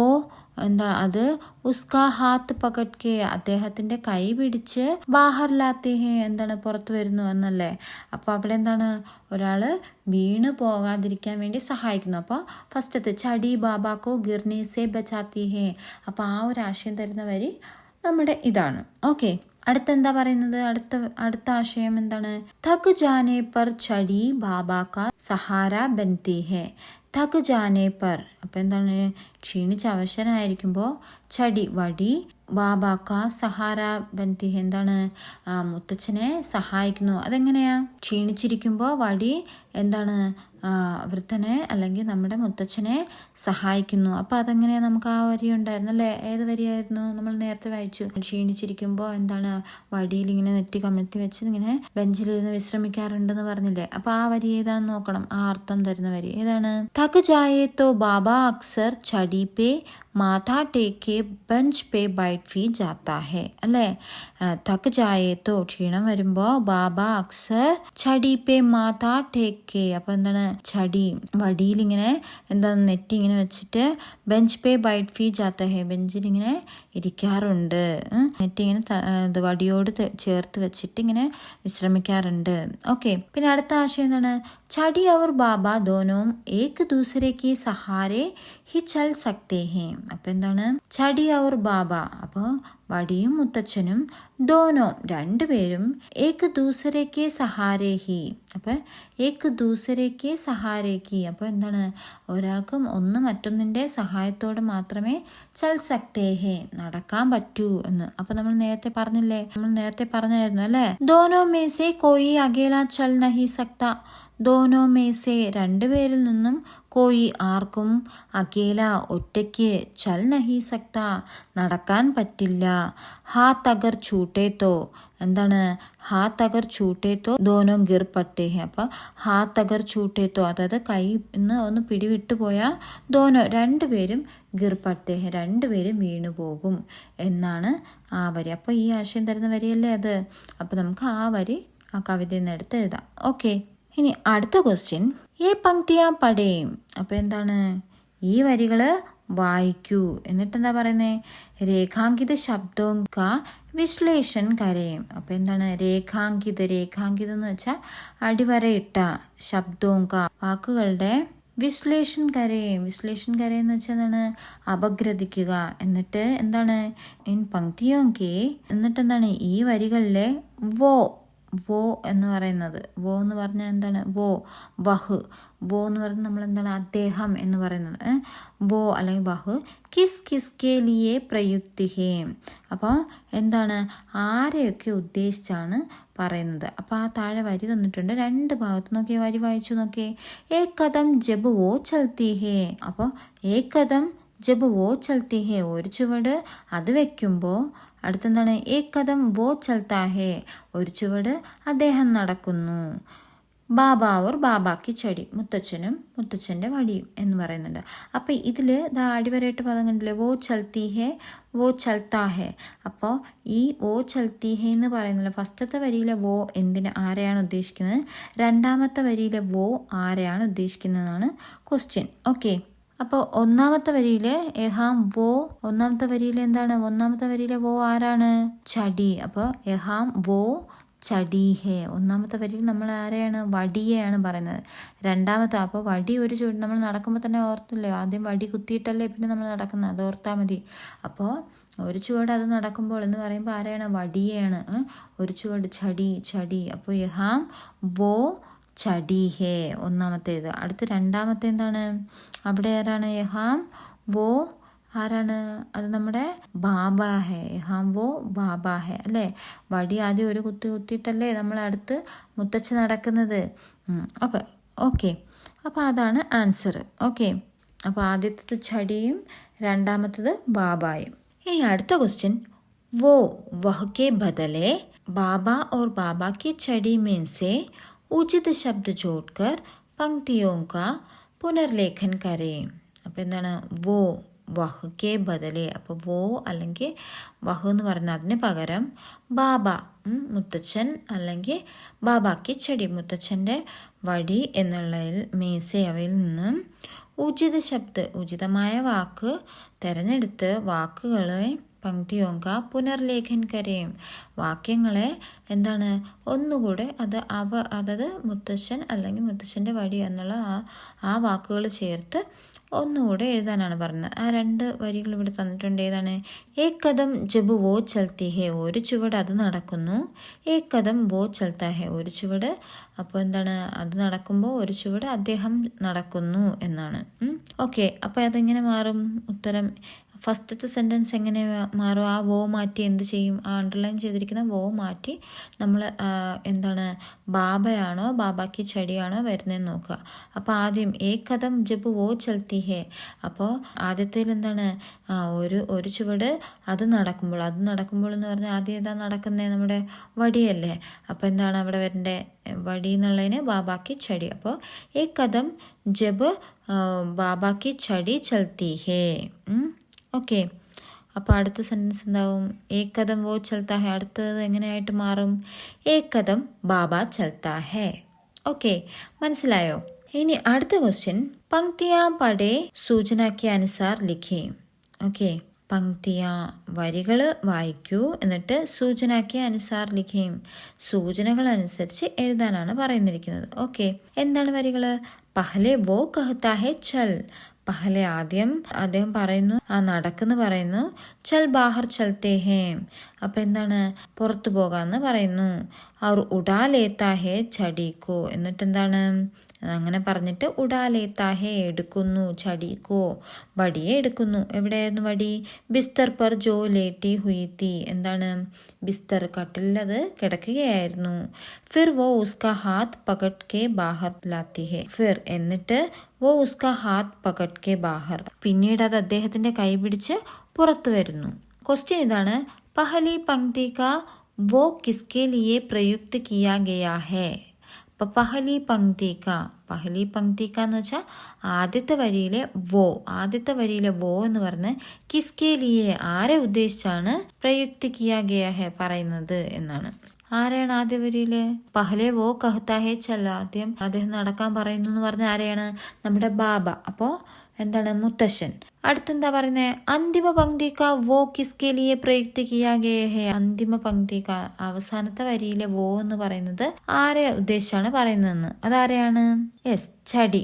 എന്താ അത് ഉസ്കാ ഹാത്ത് പകട്കെ അദ്ദേഹത്തിന്റെ കൈ പിടിച്ച് ബാഹർ ലാത്തെ ഹേ എന്താണ് പുറത്തു വരുന്നു എന്നല്ലേ. അപ്പോൾ അവിടെ എന്താണ് ഒരാള് വീണ് പോകാതിരിക്കാൻ വേണ്ടി സഹായിക്കുന്നു. അപ്പോൾ ഫസ്റ്റത്തെ ചടി ബാബാക്കോ ഗിർനെ സെ ബച്ചാത്തി ഹേ. അപ്പോൾ ആ ഒരു ആശയം തരുന്ന വരി നമ്മുടെ ഇതാണ്. ഓക്കെ, അടുത്തെന്താ പറയുന്നത്? അടുത്ത ആശയം എന്താണ്? തക് ജാനെ പർ ചടി ബാബാ കാ സഹാര ബൻതി ഹേ. തക് ജാനെ പർ, അപ്പം എന്താണ്? ക്ഷീണിച്ച് അവശനായിരിക്കുമ്പോൾ ചടി വടി ബാബാക്ക സഹാര ബന്തി എന്താണ്? മുത്തച്ഛനെ സഹായിക്കുന്നു. അതെങ്ങനെയാ? ക്ഷീണിച്ചിരിക്കുമ്പോൾ വടി എന്താണ്? വൃദ്ധനെ അല്ലെങ്കിൽ നമ്മുടെ മുത്തച്ഛനെ സഹായിക്കുന്നു. അപ്പോൾ അതെങ്ങനെയാ? നമുക്ക് ആ വരി ഉണ്ടായിരുന്നു അല്ലേ? ഏത് വരിയായിരുന്നു? നമ്മൾ നേരത്തെ വായിച്ചു. ക്ഷീണിച്ചിരിക്കുമ്പോൾ എന്താണ്? വടിയിൽ ഇങ്ങനെ നെറ്റി കമഴ്ത്തി വെച്ച് ഇങ്ങനെ ബെഞ്ചിലിരുന്ന് വിശ്രമിക്കാറുണ്ടെന്ന് പറഞ്ഞില്ലേ? അപ്പോൾ ആ വരി ഏതാന്ന് നോക്കണം. ആ അർത്ഥം തരുന്ന വരി ഏതാണ്? തക് ജായേ തോ ബാബ അക്സർ ചടി പേ മാതാ ടേക്ക് ബെഞ്ച് പേ ബൈറ്റ് ഫീ ജാത്താ ഹേ അല്ലേ? തക് ജായേത്തോ ക്ഷീണം വരുമ്പോൾ ബാബ അക്സർ ചടി പേ മാതാ ടേക്ക്. അപ്പൊ എന്താണ്? ചടി വടിയിൽ ഇങ്ങനെ എന്താണ് നെറ്റി ഇങ്ങനെ വെച്ചിട്ട് ബെഞ്ച് പേ ബൈറ്റ് ഫീ ജാത്താ ഹേ ബെഞ്ചിൽ ഇങ്ങനെ ഇരിക്കാറുണ്ട്. നെറ്റി ഇങ്ങനെ വടിയോട് ചേർത്ത് വെച്ചിട്ട് ഇങ്ങനെ വിശ്രമിക്കാറുണ്ട്. ഓക്കെ, പിന്നെ അടുത്ത ആശയം എന്താണ്? ചടി അവർ ബാബ ദോനോം ഏക് ദൂസരേക്ക് സഹാരെ ഹി ചൽ സക്തേ ഹേ. അപ്പൊ എന്താണ്? ചടി അവർ ബാബ, അപ്പോൾ വടിയും മുത്തച്ഛനും ദോനോ രണ്ടുപേരും ഏക് ദൂസരേക്ക് സഹാരേ ഹി. അപ്പൊ ഏക് ദൂസരേക്ക് സഹാരേ ഹി, അപ്പോൾ എന്താണ്? ഒരാൾക്കും ഒന്ന് മറ്റൊന്നിന്റെ സഹായത്തോടെ മാത്രമേ ചൽ സക്തേ ഹേ നടക്കാൻ പറ്റൂ എന്ന്. അപ്പൊ നമ്മൾ നേരത്തെ പറഞ്ഞില്ലേ? നമ്മൾ നേരത്തെ പറഞ്ഞായിരുന്നു അല്ലേ? ദോനോ മേസെ കോയി അകേല ചൽ നഹി സക്ത. ദോനോ മേസെ രണ്ടുപേരിൽ നിന്നും കോയി ആർക്കും അകേല ഒറ്റയ്ക്ക് ചൽ നഹി സക്ത നടക്കാൻ പറ്റില്ല. ഹാത്ത് അഗർ ചൂട്ടേത്തോ എന്താണ്? ഹാത്ത് അഗർ ചൂട്ടേത്തോ ദോനോ ഗിർ പട്ടേ ഹേ. അപ്പൊ ഹാത്ത് അഗർ ചൂട്ടേത്തോ അതായത് കൈ ഒന്ന് പിടിവിട്ടു പോയാൽ ദോനോ രണ്ടുപേരും ഗിർ പട്ടേ ഹേ രണ്ടുപേരും വീണു പോകും എന്നാണ് ആ വരി. അപ്പൊ ഈ ആശയം തരുന്ന വരിയല്ലേ അത്? അപ്പൊ നമുക്ക് ആ വരി ആ കവിതയിൽ നിന്ന് എടുത്ത് എഴുതാം. ഓക്കെ, ഇനി അടുത്ത ക്വസ്റ്റ്യൻ ഏ പങ്ക്തിയാ പടേം. അപ്പൊ എന്താണ്? ഈ വരികള് വായിക്കൂ. എന്നിട്ട് എന്താ പറയുന്നേ? രേഖാങ്കിത ശബ്ദോം കാ വിശ്ലേഷൺ കരയും. അപ്പൊ എന്താണ്? രേഖാങ്കിതം എന്ന് വെച്ചാൽ അടിവരയിട്ട ശബ്ദോം കാ വാക്കുകളുടെ വിശ്ലേഷൺ കരയും എന്ന് വെച്ചാൽ എന്താണ്? അപഗ്രഥിക്കുക. എന്നിട്ട് എന്താണ്? ഇൻ പങ്ക്തിയോം കെ എന്നിട്ട് എന്താണ്? ഈ വരികളിലെ വോ എന്ന് പറയുന്നത്, വോ എന്ന് പറഞ്ഞാൽ എന്താണ്? വഹ് എന്ന് പറയുന്നത് നമ്മൾ എന്താണ്? അദ്ദേഹം എന്ന് പറയുന്നത്. വോ അല്ലെങ്കിൽ വഹ് കിസ് കെ ലിയെ പ്രയുക്തി ഹേ. അപ്പോൾ എന്താണ്? ആരെയൊക്കെ ഉദ്ദേശിച്ചാണ് പറയുന്നത്. അപ്പോൾ ആ താഴെ വരി തന്നിട്ടുണ്ട്. രണ്ട് ഭാഗത്ത് നോക്കിയേ, വരി വായിച്ചു നോക്കിയേ. ഏക് കദം ജബ് വോ ചൽത്തി ഹേ. അപ്പോൾ ഏക് കദം ജബ് വോ ചൽത്തി ഹേ ഒരു ചുവട് അത് വെക്കുമ്പോൾ അടുത്തെന്താണ്? ഏക് കദം വോ ചൽത്താ ഹേ ഒരു ചുവട് അദ്ദേഹം നടക്കുന്നു. ബാബ ഓർ ബാബാക്കി ചടി മുത്തച്ഛനും മുത്തച്ഛൻ്റെ വടിയും എന്ന് പറയുന്നുണ്ട്. അപ്പം ഇതിൽ അടിവരയിട്ട് പദം കണ്ടില്ലേ? വോ ചൽത്തി ഹേ വോ ചൽത്താ ഹേ. അപ്പോൾ ഈ വോ ചൽത്തി ഹേ എന്ന് പറയുന്നില്ല. ഫസ്റ്റത്തെ വരിയിലെ വോ ആരെയാണ് ഉദ്ദേശിക്കുന്നത്? രണ്ടാമത്തെ വരിയിലെ വോ ആരെയാണ് ഉദ്ദേശിക്കുന്നതെന്നാണ് ക്വസ്റ്റ്യൻ. ഓക്കെ, അപ്പോൾ ഒന്നാമത്തെ വരിയിലെ എഹാം വോ ഒന്നാമത്തെ വരിയിൽ എന്താണ്? ഒന്നാമത്തെ വരിയിലെ വോ ആരാണ്? ചടി. അപ്പോൾ എഹാം വോ ചടി ഹേ. ഒന്നാമത്തെ വരിയിൽ നമ്മൾ ആരെയാണ്? വടിയെയാണ് പറയുന്നത്. രണ്ടാമത്തെ അപ്പോൾ വടി ഒരു ചുവട് നമ്മൾ നടക്കുമ്പോൾ തന്നെ ഓർത്തില്ലേ? ആദ്യം വടി കുത്തിയിട്ടല്ലേ പിന്നെ നമ്മൾ നടക്കുന്നത്, അത് ഓർത്താൽ മതി. അപ്പോൾ ഒരു ചുവട് അത് നടക്കുമ്പോൾ എന്ന് പറയുമ്പോൾ ആരെയാണ്? വടിയെയാണ്. ഒരു ചുവട് ചടി. അപ്പോൾ യഹാം വോ ചടി ഹേ ഒന്നാമത്തേത്. അടുത്ത് രണ്ടാമത്തെ എന്താണ്? അവിടെ ആരാണ്? യഹാം വോ ആരാണ്? അത് നമ്മുടെ ബാബാ ഹേ. യഹാം വോ ബാബാ ഹേ അല്ലേ? വടി ആദ്യം ഒരു കുത്തിയിട്ടല്ലേ നമ്മൾ അടുത്ത് മുത്തച്ഛ നടക്കുന്നത്. അപ്പോൾ ഓക്കെ, അപ്പോൾ അതാണ് ആൻസർ. ഓക്കെ, അപ്പോൾ ആദ്യത്തേത് ചടിയും രണ്ടാമത്തത് ബാബായും. ഇനി അടുത്ത ക്വസ്റ്റ്യൻ वो वह के बदले बाबा और बाबा की छड़ी में से उचित शब्द जोड़कर पंक्तियों का പുനർലേഖൻ കരയും. അപ്പോൾ എന്താണ്? വോ വഹ് കെ ബദലെ. അപ്പോൾ വോ അല്ലെങ്കിൽ വഹ് എന്ന് പറഞ്ഞാൽ അതിന് പകരം ബാബ മുത്തച്ഛൻ അല്ലെങ്കിൽ ബാബാക്കി ചെടി മുത്തച്ഛൻ്റെ വടി എന്നുള്ളതിൽ മേസെ അവയിൽ നിന്നും ഉചിത ശബ്ദ്, ഉചിതമായ വാക്ക് തിരഞ്ഞെടുത്ത് വാക്കുകളെ പങ്ക്തിയോങ്ക പുനർലേഖൻ കരയും, വാക്യങ്ങളെ എന്താണ് ഒന്നുകൂടെ അതത് മുത്തശ്ശൻ അല്ലെങ്കിൽ മുത്തശ്ശൻ്റെ വടി എന്നുള്ള ആ വാക്കുകൾ ചേർത്ത് ഒന്നുകൂടെ എഴുതാനാണ് പറഞ്ഞത്. ആ 2 വരികൾ ഇവിടെ തന്നിട്ടുണ്ട്. ഏതാണ്? ഏക് കദം ജബ് വോ ചൽത്തി ഹേ, ഒരു ചുവട് അത് നടക്കുന്നു. ഏക് കദം വോ ചൽത്താ ഹേ, ഒരു ചുവട്, അപ്പോൾ എന്താണ് അത് നടക്കുമ്പോൾ ഒരു ചുവട് അദ്ദേഹം നടക്കുന്നു എന്നാണ്. ഓക്കെ, അപ്പോൾ അതെങ്ങനെ മാറും ഉത്തരം? ഫസ്റ്റത്തെ സെൻറ്റൻസ് എങ്ങനെ മാറും? ആ വോ മാറ്റി എന്ത് ചെയ്യും? ആ അണ്ടർലൈൻ ചെയ്തിരിക്കുന്ന വോ മാറ്റി നമ്മൾ എന്താണ് ബാബയാണോ ബാബാക്കി ചടിയാണോ വരുന്നതെന്ന് നോക്കുക. അപ്പോൾ ആദ്യം ഏക് കദം ജബ് വോ ചൽത്തി ഹേ, അപ്പോൾ ആദ്യത്തിൽ എന്താണ് ഒരു ചുവട് അത് നടക്കുമ്പോൾ എന്ന് പറഞ്ഞാൽ ആദ്യം ഏതാ നടക്കുന്നത്? നമ്മുടെ വടിയല്ലേ. അപ്പോൾ എന്താണ് അവിടെ വരേണ്ടത്? വടി എന്നുള്ളതിന് ബാബാക്കി ചടി. അപ്പോൾ ഏക് കദം ജബ് ബാബാക്കി ചടി ചൽത്തി ഹേ. ഓക്കെ, അപ്പോൾ അടുത്ത സെൻറ്റൻസ് എന്താവും? ഏക് കദം വോ ചൽത്താ ഹേ, അടുത്തത് എങ്ങനെയായിട്ട് മാറും? ഏക് കദം ബാബ ചൽത്താ ഹേ. ഓക്കെ, മനസ്സിലായോ? ഇനി അടുത്ത ക്വസ്റ്റ്യൻ, പങ്ക്തിയാ പടേ സൂചനയ്ക്ക് അനുസാർ ലിഖേ. ഓക്കെ, പങ്ക്തിയാ വരികൾ വായിക്കൂ, എന്നിട്ട് സൂചനയ്ക്ക് അനുസാർ ലിഖേം, സൂചനകൾ അനുസരിച്ച് എഴുതാനാണ് പറയുന്നിരിക്കുന്നത്. ഓക്കെ, എന്താണ് വരികൾ? പഹലെ വോ കഹ്താ ഹേ ചൽ, പഹലെ ആദ്യം അദ്ദേഹം പറയുന്നു, നടക്കെന്ന് പറയുന്നു. ചൽ ബാഹർ ചൽത്തേ ഹേ, അപ്പം എന്താണ് പുറത്തു പോകാമെന്ന് പറയുന്നു. അവർ ഉഡാ ലേത്താ ഹേ ചടീക്കോ, എന്നിട്ട് എന്താണ് അങ്ങനെ പറഞ്ഞിട്ട് ഉഡാ ലേത്താ ഹേ എടുക്കുന്നു, ചടീക്കോ വടിയെ എടുക്കുന്നു. എവിടെയായിരുന്നു വടി? ബിസ്തർ പർ ജോ ലേട്ടി ഹുയി തീ, എന്താണ് ബിസ്തർ കട്ടിലിൽ അത് കിടക്കുകയായിരുന്നു. ഫിർ വോ ഉസ്കാ ഹാത്ത് പകട് കെ ബാഹർ ലാത്തി ഹേ, ഫിർ എന്നിട്ട് വോ ഉസ്കാ ഹാത്ത് പകട് കെ ബാഹർ, പിന്നീട് അത് അദ്ദേഹത്തിന്റെ കൈ പിടിച്ച് പുറത്തു വരുന്നു. ക്വസ്റ്റ്യൻ ഇതാണ്, പഹലി പങ്ക്തി കാ വോ കിസ്കെ ലിയെ പ്രയുക്ത് കിയാ ഗയാ ഹേ. അപ്പോൾ പഹലി പങ്ക്തി കാ എന്ന് വെച്ചാൽ ആദ്യത്തെ വരിയിലെ വോ എന്ന് പറഞ്ഞ് കിസ്കെ ലിയെ ആരെ ഉദ്ദേശിച്ചാണ് പ്രയുക്ത് കിയാ ഗയാ ഹേ പറയുന്നത് എന്നാണ്. ആരെയാണ് ആദ്യ വരിയില്? പഹലെ വോ കഹ്താ ഹേ ചൽ, ആദ്യം അദ്ദേഹം നടക്കാൻ പറയുന്നു എന്ന് പറഞ്ഞ ആരെയാണ്? നമ്മുടെ ബാബ. അപ്പോൾ എന്താണ് മുത്തശ്ശൻ. അടുത്തെന്താ പറയുന്നത്? അന്തിമ പങ്ക്തി കാ വോ കിസ്കെ ലിയെ പ്രയുക്ത് കിയാ ഗയേ ഹേ, അന്തിമ പങ്ക്തി കാ അവസാനത്തെ വരിയിലെ വോ എന്ന് പറയുന്നത് ആരെ ഉദ്ദേശിച്ചാണ് പറയുന്നതെന്ന്. അതാരെയാണ്? യെസ്, ചടി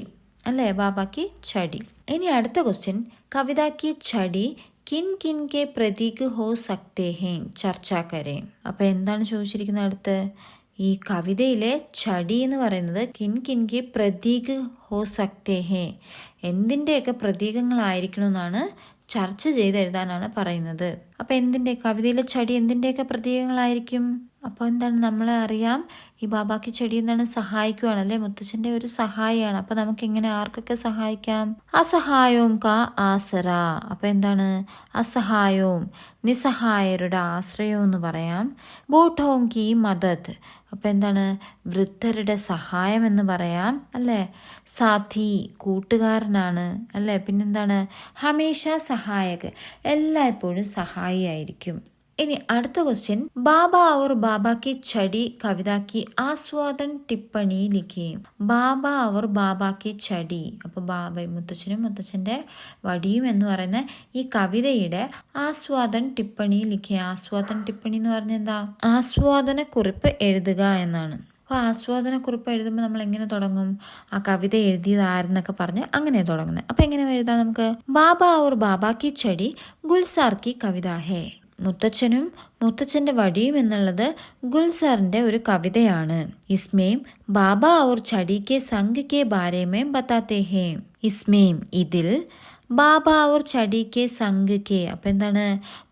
അല്ലേ, ബാബാക്കി ചടി. ഇനി അടുത്ത ക്വസ്റ്റ്യൻ, കവിതാക്കി ചടി കിൻ കിൻ കെ പ്രതീക് ഹോ സക്തേ ഹേ ചർച്ച കരേ. അപ്പൊ എന്താണ് ചോദിച്ചിരിക്കുന്നത്? അടുത്ത് ഈ കവിതയിലെ ചടി എന്ന് പറയുന്നത് കിൻ കിൻ കെ പ്രതീക് ഹോ സക്തേ ഹേ, എന്തിൻ്റെയൊക്കെ പ്രതീകങ്ങളായിരിക്കണം എന്നാണ് ചർച്ച ചെയ്ത് എഴുതാനാണ് പറയുന്നത്. അപ്പൊ കവിതയിലെ ചടി എന്തിൻ്റെയൊക്കെ പ്രതീകങ്ങളായിരിക്കും? അപ്പോൾ എന്താണ്, നമ്മളെ അറിയാം ഈ ബാബാക്കി ചെടി എന്താണ് സഹായിക്കുകയാണല്ലേ, മുത്തച്ഛൻ്റെ ഒരു സഹായിയാണ്. അപ്പോൾ നമുക്ക് എങ്ങനെ ആർക്കൊക്കെ സഹായിക്കാം? അസഹായവും കാ ആസറ. അപ്പോൾ എന്താണ് അസഹായവും, നിസ്സഹായരുടെ ആശ്രയവും എന്ന് പറയാം. ബൂഠവും കി മദത്, അപ്പോൾ എന്താണ് വൃദ്ധരുടെ സഹായം എന്ന് പറയാം അല്ലേ. സാഥി കൂട്ടുകാരനാണ് അല്ലേ. പിന്നെന്താണ് ഹമേഷ സഹായക്, എല്ലായ്പ്പോഴും സഹായിയായിരിക്കും. ഇനി അടുത്ത ക്വസ്റ്റ്യൻ, ബാബ और बाबा की छड़ी कविता की आस्वादन टिप्पणी लिखिए. ബാബ और बाबा की छड़ी, അപ്പോൾ ബാബയും മുത്തച്ഛനും മുത്തച്ഛൻ്റെ വടിയും എന്ന് പറയുന്ന ഈ കവിതയുടെ ആസ്വാദൻ ടിപ്പണി ലിഖിയ. ആസ്വാദൻ ടിപ്പണി എന്ന് പറഞ്ഞാൽ എന്താ? ആസ്വാദന കുറിപ്പ് എഴുതുക എന്നാണ്. അപ്പോൾ ആസ്വാദനക്കുറിപ്പ് എഴുതുമ്പോൾ നമ്മൾ എങ്ങനെ തുടങ്ങും? ആ കവിത എഴുതിയത് ആരെന്നൊക്കെ പറഞ്ഞ് അങ്ങനെ തുടങ്ങുന്നത്. അപ്പം എങ്ങനെ എഴുതാം നമുക്ക്? ബാബ और बाबा की छड़ी गुलजार की कविता है. മുത്തച്ഛനും മുത്തച്ഛൻ്റെ വടിയും എന്നുള്ളത് ഗുൽസാറിന്റെ ഒരു കവിതയാണ്. ഇസ്മേം ബാബ और छड़ी के संग के बारे में बताते हैं. ഇസ്മേം ഇതിൽ, ബാബ और छड़ी के संग के, അപ്പം എന്താണ്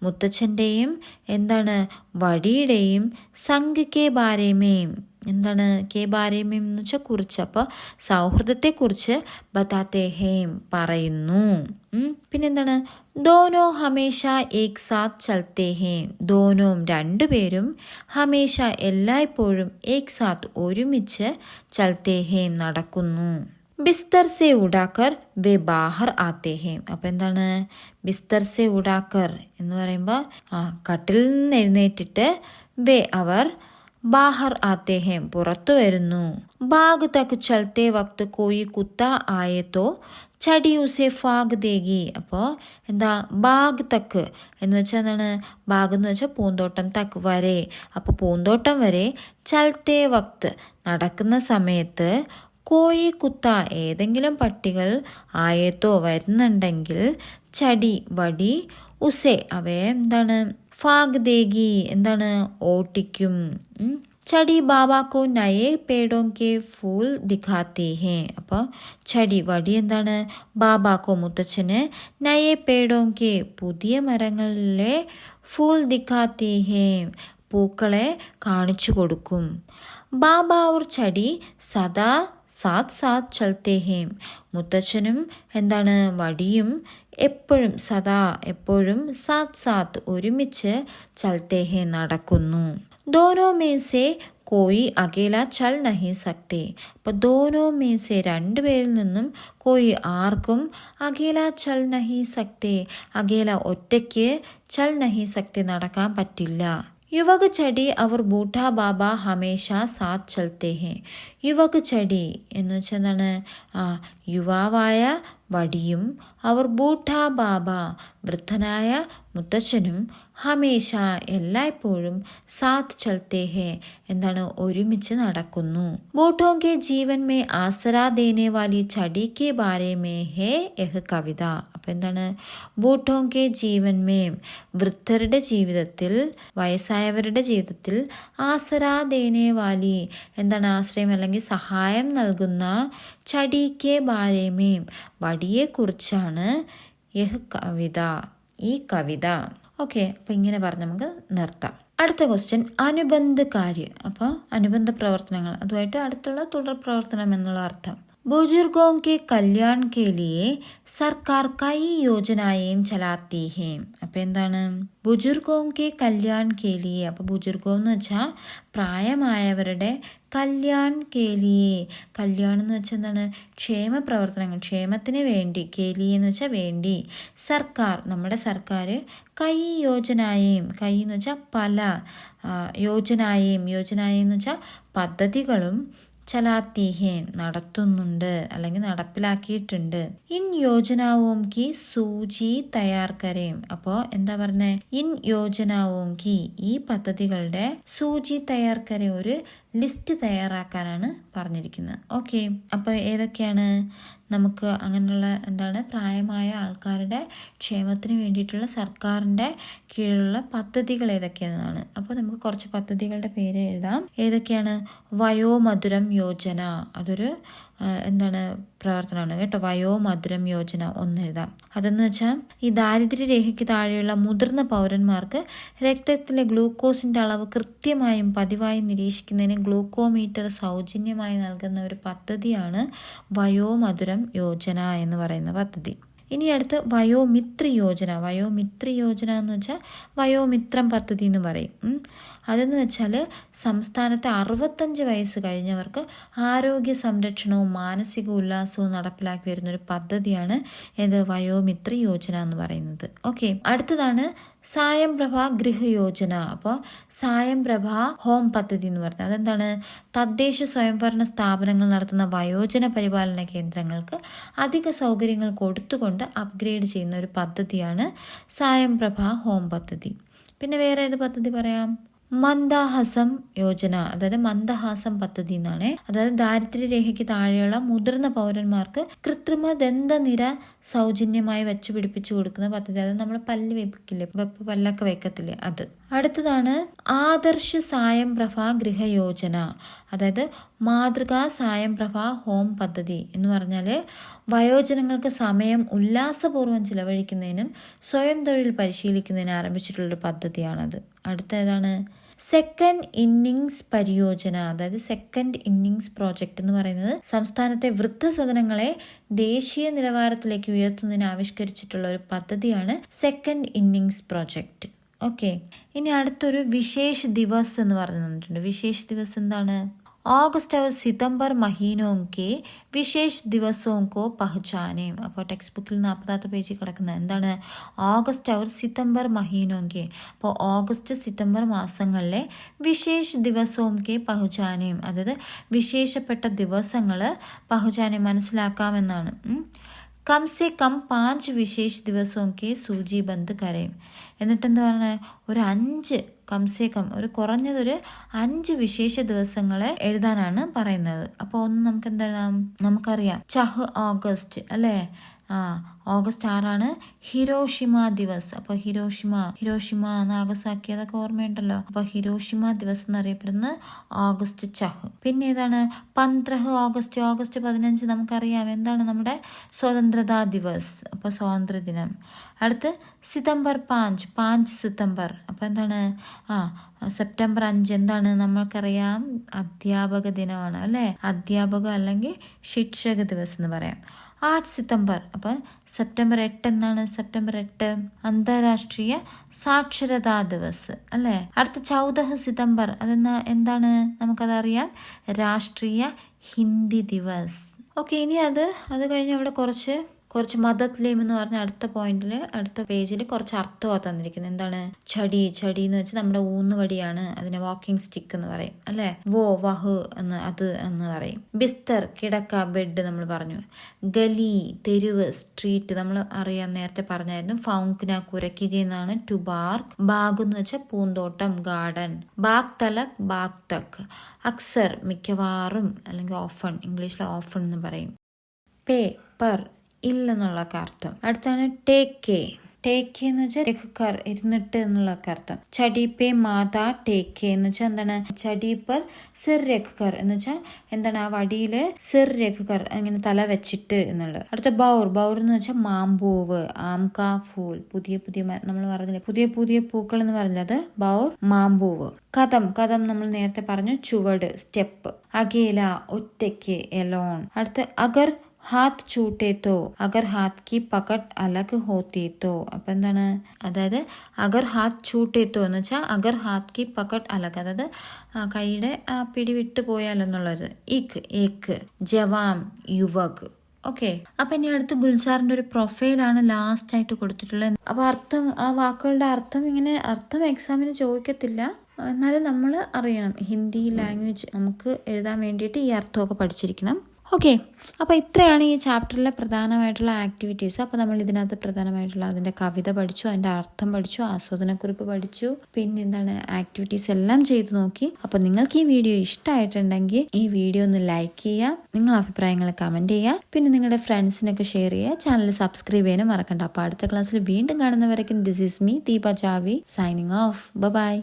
മുത്തച്ഛൻ്റെയും എന്താണ് വടിയുടെയും സംഗ് കെ ബാരേമേം, എന്താണ് കെ ബാരേമേം എന്ന് വെച്ചാൽ കുറിച്ച്, അപ്പോൾ സൗഹൃദത്തെക്കുറിച്ച് ബതാത്തെ ഹേം പറയുന്നു. പിന്നെന്താണ് ദോനോ ഹമേഷ ഏക് സാത്ത് ചൽത്തേ ഹേ. ദോനോം രണ്ടുപേരും, ഹമേഷ എല്ലായ്പ്പോഴും, ഏക് സാത്ത് ഒരുമിച്ച്, ചൽത്തേ ഹേം നടക്കുന്നു. ബിസ്തർ സെ ഉടാക്കർ വേ ബാഹർ ആത്തേ ഹേം. അപ്പം എന്താണ് ബിസ്തർ സെ ഉടാക്കർ എന്ന് പറയുമ്പോൾ കട്ടിൽ നിന്ന് എഴുന്നേറ്റിട്ട്, വേ അവർ, ബാഹർ ആത്തേ ഹേം പുറത്തു വരുന്നു. ബാഗ് തക്ക് ചൽത്തേ വക്ത് കോയി കുത്ത ആയേ തോ ചടി ഉസെ ഫാഗ് ദേഗി. അപ്പോൾ എന്താ ബാഗ് തക്ക് എന്ന് വെച്ചാൽ എന്താണ്? ബാഗ് എന്ന് വെച്ചാൽ പൂന്തോട്ടം, തക്ക് വരെ. അപ്പോൾ പൂന്തോട്ടം വരെ ചൽത്തേ വക്ത് നടക്കുന്ന സമയത്ത് കോയി കുത്ത ഏതെങ്കിലും പട്ടികൾ ആയത്തോ വരുന്നുണ്ടെങ്കിൽ ചടി വടി ഉസെ അവയെ എന്താണ്? ഫാഗ് ദേഗി എന്താണ്? ഓട്ടിക്കും. ചടി ബാബാക്കോ നയേ പേടോ കെ ഫൂൽ ദിഖാത്തി ഹേ. അപ്പോൾ ചടി വടി എന്താണ്? ബാബാക്കോ മുത്തച്ഛന് നയേ പേടോ കെ പുതിയ മരങ്ങളിലെ ഫൂൽ ദിഖാത്തി ഹേ പൂക്കളെ കാണിച്ചു കൊടുക്കും. ബാബ और ചടി സദാ സാത്ത് സാത്ത് ചലത്തെ ഹേ. മുത്തച്ഛനും എന്താണ്? വടിയും എപ്പോഴും സദാ എപ്പോഴും സാത്ത് സാത്ത് ഒരുമിച്ച് ചലത്തെ ഹേ നടക്കുന്നു. ദോനോ മേ സെ കോയി അകേല ചൽ നഹി സക്തേ. അപ്പോൾ ദോനോ മേ സെ രണ്ടുപേരിൽ നിന്നും കോയി ആർക്കും അകേല ചൽ നഹി സക്തേ അകേല ഒറ്റയ്ക്ക് ചൽ നഹി സക്തേ നടക്കാൻ പറ്റില്ല. യുവക് ചടി അവർ ബൂട്ടാ ബാബ ഹമേശ സാത്ത് ചലത്തെ ഹേ. യുവക് ചടി എന്ന് വെച്ചാൽ എന്താണ്? യുവാവായ വടിയും അവർ ബൂട്ടാ ബാബ വൃദ്ധനായ മുത്തച്ഛനും ഹമേശ എല്ലായ്പ്പോഴും സാത്ത് ചലത്തെ ഹേ എന്താണ്? ഒരുമിച്ച് നടക്കുന്നു. ബൂട്ടോ കെ ജീവൻ may ആസരാ ദേനെ Valley ചടി K Bare may ഹേ യഹ് കവിത. അപ്പം എന്താണ്? ബൂട്ടോ കെ ജീവൻ മേ വൃദ്ധരുടെ ജീവിതത്തിൽ, വയസ്സായവരുടെ ജീവിതത്തിൽ ആസരാ ദേനെ വാലി എന്താണ്? ആശ്രയം അല്ലെങ്കിൽ സഹായം നൽകുന്ന ചടി കെ ബാരെ മേ വടിയെക്കുറിച്ചാണ് യഹ് കവിത ഈ കവിത. ഓക്കെ, അപ്പോൾ ഇങ്ങനെ പറഞ്ഞ് നമുക്ക് നിർത്താം. അടുത്ത ക്വസ്റ്റ്യൻ അനുബന്ധ കാര്യ. അപ്പോൾ അനുബന്ധ പ്രവർത്തനങ്ങൾ, അതുമായിട്ട് അടുത്തുള്ള തുടർ പ്രവർത്തനം എന്നുള്ള അർത്ഥം. बुजुर्गों के कल्याण के लिए സർക്കാർ കൈ യോജനയും ചലാത്തി ഹേ. അപ്പോൾ എന്താണ്? ബുജുർഗോം കെ കല്യാൺ കെ ലിയെ. അപ്പോൾ ബുജുർഗോ എന്ന് വെച്ചാൽ പ്രായമായവരുടെ, കല്യാൺ കെ ലിയെ കല്യാണം എന്ന് വെച്ചാൽ എന്താണ്? ക്ഷേമ പ്രവർത്തനങ്ങൾ, ക്ഷേമത്തിന് വേണ്ടി. കെ ലിയെ എന്ന് വെച്ചാൽ വേണ്ടി. സർക്കാർ നമ്മുടെ സർക്കാർ കൈ യോജനയും, കൈ എന്ന് വെച്ചാൽ പല, യോജനയും എന്ന് വെച്ചാൽ പദ്ധതികളും ചലാത്തി ഹേ നടത്തുന്നുണ്ട് അല്ലെങ്കിൽ നടപ്പിലാക്കിയിട്ടുണ്ട്. ഇൻ യോജനാവും കി സൂചി തയ്യാർ കരേം. അപ്പോൾ എന്താ പറഞ്ഞേ? ഇൻ യോജനാവും കി ഈ പദ്ധതികളുടെ സൂചി തയ്യാർ കരേ ഒരു ലിസ്റ്റ് തയ്യാറാക്കാനാണ് പറഞ്ഞിരിക്കുന്നത്. ഓക്കെ, അപ്പോൾ ഏതൊക്കെയാണ് നമുക്ക് അങ്ങനെയുള്ള എന്താണ് പ്രായമായ ആൾക്കാരുടെ ക്ഷേമത്തിന് വേണ്ടിയിട്ടുള്ള സർക്കാരിൻ്റെ കീഴിലുള്ള പദ്ധതികൾ ഏതൊക്കെയാണെന്നാണ്. അപ്പോൾ നമുക്ക് കുറച്ച് പദ്ധതികളുടെ പേര് എഴുതാം. ഏതൊക്കെയാണ്? വയോമധുരം യോജന, അതൊരു എന്താണ് പ്രവർത്തനമാണ് കേട്ടോ. വയോമധുരം യോജന ഒന്ന് എഴുതാം. അതെന്ന് വെച്ചാൽ ഈ ദാരിദ്ര്യരേഖയ്ക്ക് താഴെയുള്ള മുതിർന്ന പൗരന്മാർക്ക് രക്തത്തിലെ ഗ്ലൂക്കോസിൻ്റെ അളവ് കൃത്യമായും പതിവായും നിരീക്ഷിക്കുന്നതിന് ഗ്ലൂക്കോമീറ്റർ സൗജന്യമായി നൽകുന്ന ഒരു പദ്ധതിയാണ് വയോമധുരം യോജന എന്ന് പറയുന്ന പദ്ധതി. ഇനി അടുത്ത് വയോമിത്ര യോജന. വയോമിത്ര യോജന എന്ന് വെച്ചാൽ വയോമിത്രം പദ്ധതി എന്ന് പറയും. അതെന്ന് വെച്ചാൽ സംസ്ഥാനത്തെ 65 വയസ്സ് കഴിഞ്ഞവർക്ക് ആരോഗ്യ സംരക്ഷണവും മാനസിക ഉല്ലാസവും നടപ്പിലാക്കി വരുന്നൊരു പദ്ധതിയാണ് ഏത്? വയോമിത്ര യോജന എന്ന് പറയുന്നത്. ഓക്കെ, അടുത്തതാണ് സായം പ്രഭ ഗൃഹ യോജന. അപ്പോൾ സായം പ്രഭ ഹോം പദ്ധതി എന്ന് പറഞ്ഞാൽ അതെന്താണ്? തദ്ദേശ സ്വയംഭരണ സ്ഥാപനങ്ങൾ നടത്തുന്ന വയോജന പരിപാലന കേന്ദ്രങ്ങൾക്ക് അധിക സൗകര്യങ്ങൾ കൊടുത്തുകൊണ്ട് അപ്ഗ്രേഡ് ചെയ്യുന്ന ഒരു പദ്ധതിയാണ് സായം പ്രഭ ഹോം പദ്ധതി. പിന്നെ വേറെ ഏത് പദ്ധതി പറയാം? മന്ദഹാസം യോജന, അതായത് മന്ദഹാസം പദ്ധതി എന്നാണ്. അതായത് ദാരിദ്ര്യരേഖയ്ക്ക് താഴെയുള്ള മുതിർന്ന പൗരന്മാർക്ക് കൃത്രിമ ദന്തനിര സൗജന്യമായി വെച്ച് പിടിപ്പിച്ചു കൊടുക്കുന്ന പദ്ധതി. അതായത് നമ്മൾ പല്ല് വെപ്പിക്കില്ലേ, പല്ലൊക്കെ വെക്കത്തില്ലേ, അത്. അടുത്തതാണ് ആദർശ സായം പ്രഭ ഗൃഹ യോജന. അതായത് മാതൃകാ സായം പ്രഭ ഹോം പദ്ധതി എന്ന് പറഞ്ഞാൽ വയോജനങ്ങൾക്ക് സമയം ഉല്ലാസപൂർവ്വം ചിലവഴിക്കുന്നതിനും സ്വയം തൊഴിൽ പരിശീലിക്കുന്നതിനും ആരംഭിച്ചിട്ടുള്ളൊരു പദ്ധതിയാണത്. അടുത്ത ഏതാണ്? സെക്കൻഡ് ഇന്നിങ്സ് പരിയോജന. അതായത് സെക്കൻഡ് ഇന്നിങ്സ് പ്രോജക്റ്റ് എന്ന് പറയുന്നത് സംസ്ഥാനത്തെ വൃദ്ധസദനങ്ങളെ ദേശീയ നിലവാരത്തിലേക്ക് ഉയർത്തുന്നതിന് ആവിഷ്കരിച്ചിട്ടുള്ള ഒരു പദ്ധതിയാണ് സെക്കൻഡ് ഇന്നിങ്സ് പ്രോജക്റ്റ്. ഓക്കെ, ഇനി അടുത്തൊരു വിശേഷ് ദിവസ് എന്ന് പറഞ്ഞിട്ടുണ്ട്. വിശേഷ് ദിവസ് എന്താണ്? अगस्त और सितंबर महीनों के വിശേഷ് ദിവസവും കോ പഹ്ചാനെ. അപ്പോൾ ടെക്സ്റ്റ് ബുക്കിൽ 40ാമത്തെ പേജിൽ കിടക്കുന്നത് എന്താണ്? ഓഗസ്റ്റ് और സിതംബർ മഹീനോം കെ. അപ്പോൾ ഓഗസ്റ്റ് സിതംബർ മാസങ്ങളിലെ വിശേഷ് ദിവസവും കെ പഹ്ചാനയും, അതായത് വിശേഷപ്പെട്ട ദിവസങ്ങൾ പഹ്ചാനെ മനസ്സിലാക്കാമെന്നാണ്. കം സെ കം 5 വിശേഷ ദിവസവും കെ സൂചിബന്ദ് കരയും. എന്നിട്ട് എന്താ പറഞ്ഞത്, ഒരു 5 കംസേ കം ഒരു കുറഞ്ഞതൊരു 5 വിശേഷ ദിവസങ്ങളെ എഴുതാനാണ് പറയുന്നത്. അപ്പോൾ ഒന്ന് നമുക്ക് എന്താണ് നമുക്കറിയാം, ചഹ് ഓഗസ്റ്റ് അല്ലേ, ഓഗസ്റ്റ് 6 ഹിരോഷിമ ദിവസ്. അപ്പോൾ ഹിരോഷിമ നാഗസാക്കി അതൊക്കെ ഓർമ്മയുണ്ടല്ലോ. അപ്പോൾ ഹിരോഷിമ ദിവസ് എന്നറിയപ്പെടുന്ന ഓഗസ്റ്റ് ചഹ്. പിന്നെ ഏതാണ് 15 ഓഗസ്റ്റ് 15 നമുക്കറിയാം എന്താണ് നമ്മുടെ സ്വതന്ത്രതാ ദിവസ്, അപ്പോൾ സ്വാതന്ത്ര്യദിനം. അടുത്ത് സിതംബർ 5 സിതംബർ. അപ്പോൾ എന്താണ് സെപ്റ്റംബർ 5 എന്താണ് നമ്മൾക്കറിയാം, അധ്യാപക ദിനമാണ് അല്ലേ, അധ്യാപക അല്ലെങ്കിൽ ശിക്ഷക ദിവസം എന്ന് പറയാം. 8 സിതംബർ. അപ്പം സെപ്റ്റംബർ 8 എന്താണ്, സെപ്റ്റംബർ 8 അന്താരാഷ്ട്രീയ സാക്ഷരതാ ദിവസ് അല്ലേ. അടുത്ത 14 സിതംബർ എന്താണ് നമുക്കതറിയാം, രാഷ്ട്രീയ ഹിന്ദി ദിവസ്. ഓക്കെ, ഇനി അത് കഴിഞ്ഞ് അവിടെ കുറച്ച് മദത്ലേം എന്ന് പറഞ്ഞ അടുത്ത പേജിൽ കുറച്ച് അർത്ഥമാണ് തന്നിരിക്കുന്നത്. എന്താണ് ചടി എന്ന് വെച്ചാൽ നമ്മുടെ ഊന്നുവടിയാണ്, അതിനെ വാക്കിംഗ് സ്റ്റിക്ക് എന്ന് പറയും അല്ലെ. വഹ് എന്ന് പറയും. ബിസ്തർ കിടക്ക, ബെഡ് നമ്മൾ പറഞ്ഞു. ഗലി തെരുവ്, സ്ട്രീറ്റ് നമ്മൾ അറിയാൻ നേരത്തെ പറഞ്ഞായിരുന്നു. ഫൗങ്ക്ന കുരയ്ക്കുക എന്നാണ്, ടു ബാർക്ക്. ബാഗ് എന്ന് വെച്ചാൽ പൂന്തോട്ടം, garden. Bag Talak, bag Tak. Axar മിക്കവാറും അല്ലെങ്കിൽ ഓഫൺ, ഇംഗ്ലീഷിൽ ഓഫൺ എന്ന് പറയും. പേ പർ ഇല്ലെന്നുള്ളൊക്കെ അർത്ഥം. അടുത്താണ് ടേക്ക് എന്ന് വെച്ചാൽ രഖ്കർ ഇരുന്നിട്ട് എന്നുള്ളൊക്കെ അർത്ഥം. ചടിപ്പേ മാതാ ടേക്ക് എന്ന് വെച്ചാൽ എന്താണ്, ചടിപ്പർ സിർ രഖ്കർ എന്ന് വെച്ചാൽ എന്താണ്, ആ വടിയില് സിർ രഖ്കർ അങ്ങനെ തല വെച്ചിട്ട് എന്നുള്ളത്. അടുത്ത ബൗർ എന്ന് വെച്ചാൽ മാമ്പൂവ്, ആംകാ ഫൂൽ, പുതിയ നമ്മൾ പറഞ്ഞില്ലേ പുതിയ പൂക്കൾ എന്ന് പറഞ്ഞത് ബൗർ, മാമ്പൂവ്. കഥം നമ്മൾ നേരത്തെ പറഞ്ഞു, ചുവട്, സ്റ്റെപ്പ്. അകേല ഒറ്റയ്ക്ക്, എലോൺ. അടുത്ത് അഗർ ഹാത്ത് ചൂട്ടേത്തോ, അഗർ ഹാത്ത് കി പകട്ട് അലഗ് ഹോത്തേത്തോ. അപ്പൊ എന്താണ്, അതായത് അഗർ ഹാത്ത് ചൂട്ടേത്തോ എന്ന് വെച്ചാൽ അഗർ ഹാത്ത് കി പകട്ട് അലഗ്, അതായത് കൈയുടെ ആ പിടി വിട്ടു പോയാലെന്നുള്ളത്. ഏക്ക് ജവാം, യുവക്. ഓക്കെ, അപ്പൊ ഇനി അടുത്ത് ഗുൽസാറിന്റെ ഒരു പ്രൊഫൈലാണ് ലാസ്റ്റ് ആയിട്ട് കൊടുത്തിട്ടുള്ളത്. അപ്പൊ അർത്ഥം, ആ വാക്കുകളുടെ അർത്ഥം എക്സാമിന് ചോദിക്കത്തില്ല, എന്നാലും നമ്മൾ അറിയണം. ഹിന്ദി ലാംഗ്വേജ് നമുക്ക് എഴുതാൻ വേണ്ടിയിട്ട് ഈ അർത്ഥമൊക്കെ പഠിച്ചിരിക്കണം. ഓക്കെ, അപ്പോൾ ഇത്രയാണ് ഈ ചാപ്റ്ററിലെ പ്രധാനമായിട്ടുള്ള ആക്ടിവിറ്റീസ്. അപ്പോൾ നമ്മൾ ഇതിനകത്ത് പ്രധാനമായിട്ടുള്ള അതിൻ്റെ കവിത പഠിച്ചു, അതിൻ്റെ അർത്ഥം പഠിച്ചു, ആസ്വാദനക്കുറിപ്പ് പഠിച്ചു, പിന്നെ എന്താണ് ആക്ടിവിറ്റീസ് എല്ലാം ചെയ്തു നോക്കി. അപ്പോൾ നിങ്ങൾക്ക് ഈ വീഡിയോ ഇഷ്ടമായിട്ടുണ്ടെങ്കിൽ ഈ വീഡിയോ ഒന്ന് ലൈക്ക് ചെയ്യുക, നിങ്ങളുടെ അഭിപ്രായങ്ങൾ കമൻറ്റ് ചെയ്യുക, പിന്നെ നിങ്ങളുടെ ഫ്രണ്ട്സിനൊക്കെ ഷെയർ ചെയ്യുക, ചാനൽ സബ്സ്ക്രൈബ് ചെയ്യാനും മറക്കണ്ട. അപ്പോൾ അടുത്ത ക്ലാസ്സിൽ വീണ്ടും കാണുന്നവരേക്കും this is me Deepa Javi signing off. By.